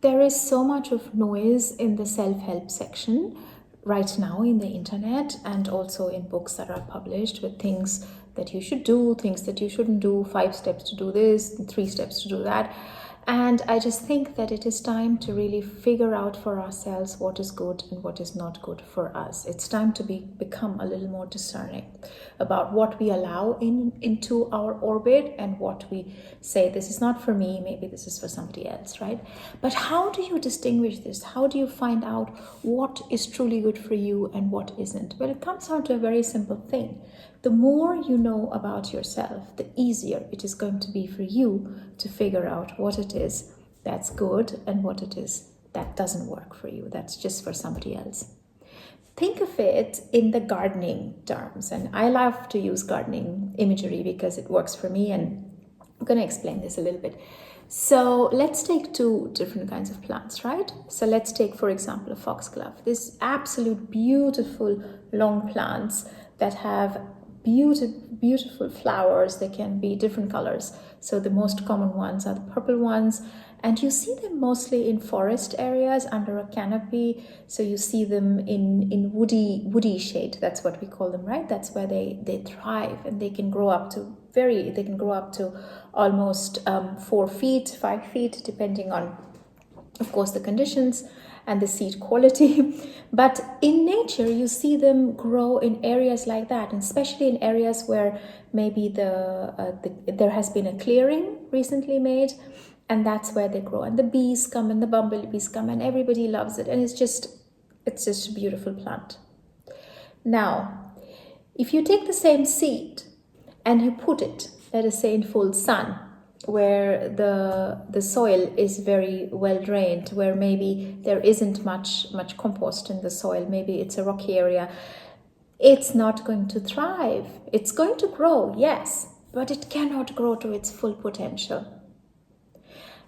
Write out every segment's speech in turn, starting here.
There is so much of noise in the self-help section right now in the internet, and also in books that are published, with things that you should do, things that you shouldn't do, 5 steps to do this, 3 steps to do that. And I just think that it is time to really figure out for ourselves what is good and what is not good for us. It's time to become a little more discerning about what we allow into our orbit, and what we say, this is not for me, maybe this is for somebody else, right? But how do you distinguish this? How do you find out what is truly good for you and what isn't? Well, it comes down to a very simple thing. The more you know about yourself, the easier it is going to be for you to figure out what it is that's good and what it is that doesn't work for you, that's just for somebody else. Think of it in the gardening terms, and I love to use gardening imagery because it works for me, and I'm going to explain this a little bit. So let's take 2 different kinds of plants, right? So let's take, for example, a foxglove. These absolute beautiful long plants that have beautiful flowers. They can be different colors. So the most common ones are the purple ones, and you see them mostly in forest areas under a canopy. So you see them in woody shade. That's what we call them, right? That's where they thrive, and they can grow up to almost 4 feet, 5 feet, depending on, of course, the conditions and the seed quality. But in nature, you see them grow in areas like that, and especially in areas where maybe there has been a clearing recently made, and that's where they grow. And the bees come and the bumblebees come, and everybody loves it, and it's just a beautiful plant. Now, if you take the same seed and you put it, let us say, in full sun, where the soil is very well drained, where maybe there isn't much compost in the soil, maybe it's a rocky area, it's not going to thrive. It's going to grow, yes, but it cannot grow to its full potential.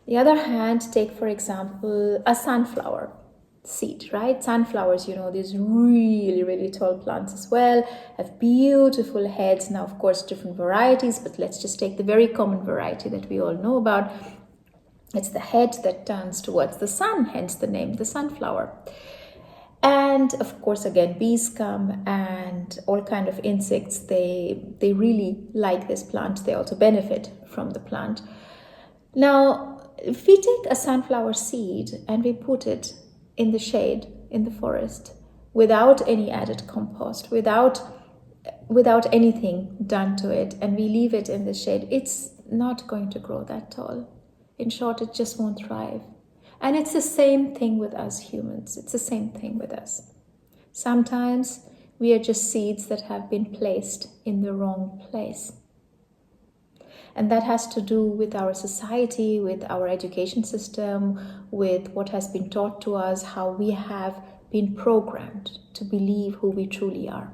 The other hand, take, for example, a sunflower seed, right? Sunflowers, these really tall plants as well, have beautiful heads. Now, of course, different varieties, but let's just take the very common variety that we all know about. It's the head that turns towards the sun, hence the name, the sunflower. And of course, again, bees come, and all kind of insects, they really like this plant. They also benefit from the plant. Now, if we take a sunflower seed and we put it in the shade, in the forest, without any added compost, without anything done to it, and we leave it in the shade, it's not going to grow that tall. In short, it just won't thrive. And it's the same thing with us humans. It's the same thing with us. Sometimes we are just seeds that have been placed in the wrong place. And that has to do with our society, with our education system, with what has been taught to us, how we have been programmed to believe who we truly are.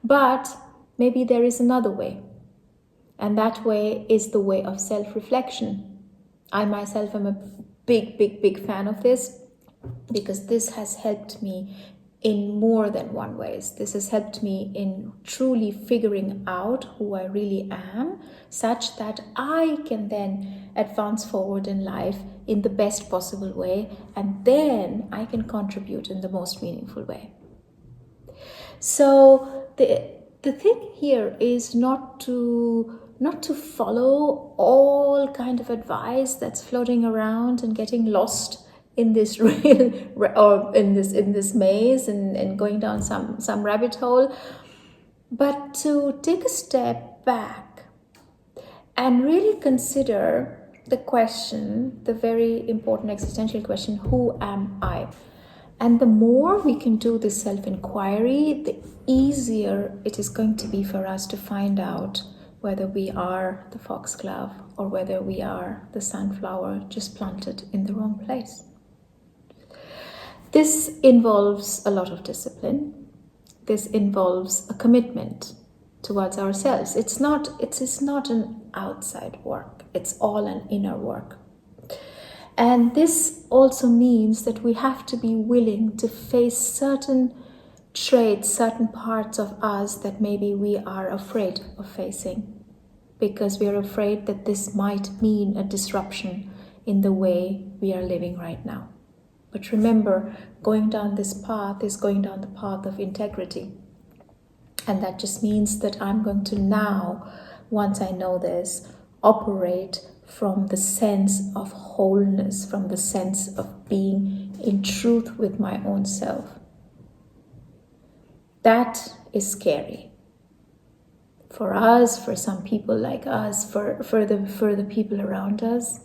But maybe there is another way. And that way is the way of self-reflection. I myself am a big fan of this, because this has helped me in more than one ways. This has helped me in truly figuring out who I really am, such that I can then advance forward in life in the best possible way, and then I can contribute in the most meaningful way. So the thing here is not to follow all kind of advice that's floating around and getting lost in this or in this maze and going down some rabbit hole, but to take a step back and really consider the question, the very important existential question, who am I? And the more we can do this self-inquiry, the easier it is going to be for us to find out whether we are the foxglove or whether we are the sunflower just planted in the wrong place. This involves a lot of discipline. This involves a commitment towards ourselves. It's not an outside work. It's all an inner work. And this also means that we have to be willing to face certain traits, certain parts of us that maybe we are afraid of facing, because we are afraid that this might mean a disruption in the way we are living right now. But remember, going down this path is going down the path of integrity. And that just means that I'm going to now, once I know this, operate from the sense of wholeness, from the sense of being in truth with my own self. That is scary. For us, for some people like us, for the people around us,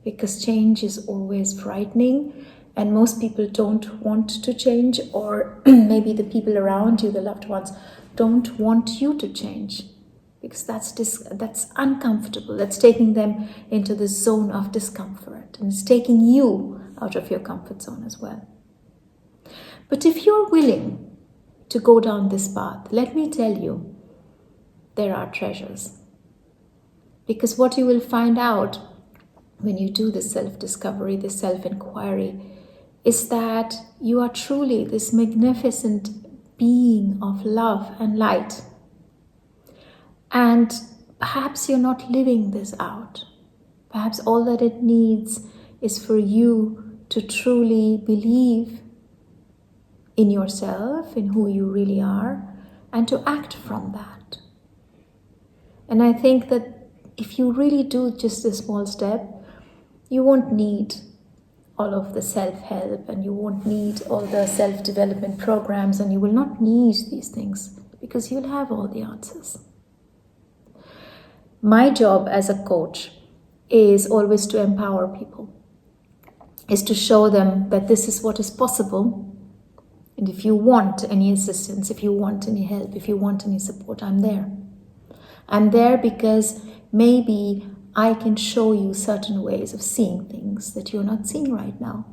because change is always frightening, and most people don't want to change, or maybe the people around you, the loved ones, don't want you to change, because that's uncomfortable. That's taking them into the zone of discomfort, and it's taking you out of your comfort zone as well. But if you're willing to go down this path, let me tell you, there are treasures. Because what you will find out when you do this self-discovery, this self-inquiry, is that you are truly this magnificent being of love and light. And perhaps you're not living this out. Perhaps all that it needs is for you to truly believe in yourself, in who you really are, and to act from that. And I think that if you really do just a small step, you won't need all of the self-help, and you won't need all the self-development programs, and you will not need these things because you'll have all the answers. My job as a coach is always to empower people, is to show them that this is what is possible. And if you want any assistance, if you want any help, if you want any support, I'm there. I'm there because maybe I can show you certain ways of seeing things that you're not seeing right now.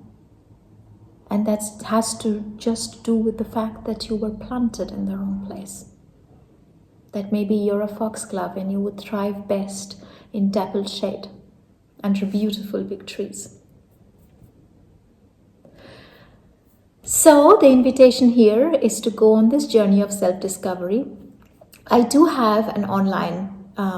And that has to just do with the fact that you were planted in the wrong place. That maybe you're a foxglove and you would thrive best in dappled shade under beautiful big trees. So the invitation here is to go on this journey of self-discovery. I do have an online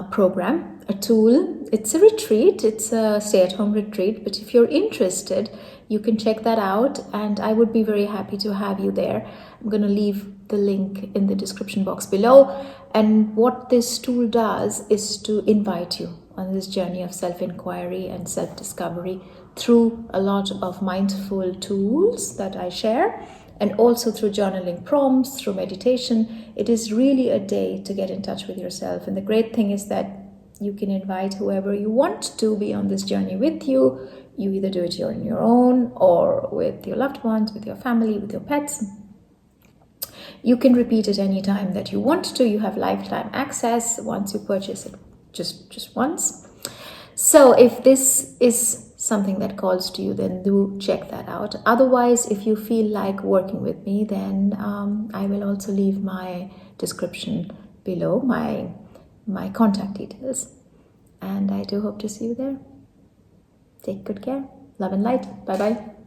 program, a tool. It's a retreat, it's a stay-at-home retreat, but if you're interested, you can check that out, and I would be very happy to have you there. I'm going to leave the link in the description box below. And what this tool does is to invite you on this journey of self-inquiry and self-discovery through a lot of mindful tools that I share, and also through journaling prompts, through meditation. It is really a day to get in touch with yourself. And the great thing is that you can invite whoever you want to be on this journey with you. You either do it on your own or with your loved ones, with your family, with your pets. You can repeat it any time that you want to. You have lifetime access once you purchase it, just once. So if this is something that calls to you, then do check that out. Otherwise, if you feel like working with me, then I will also leave my description below, my contact details. And I do hope to see you there. Take good care. Love and light. Bye-bye.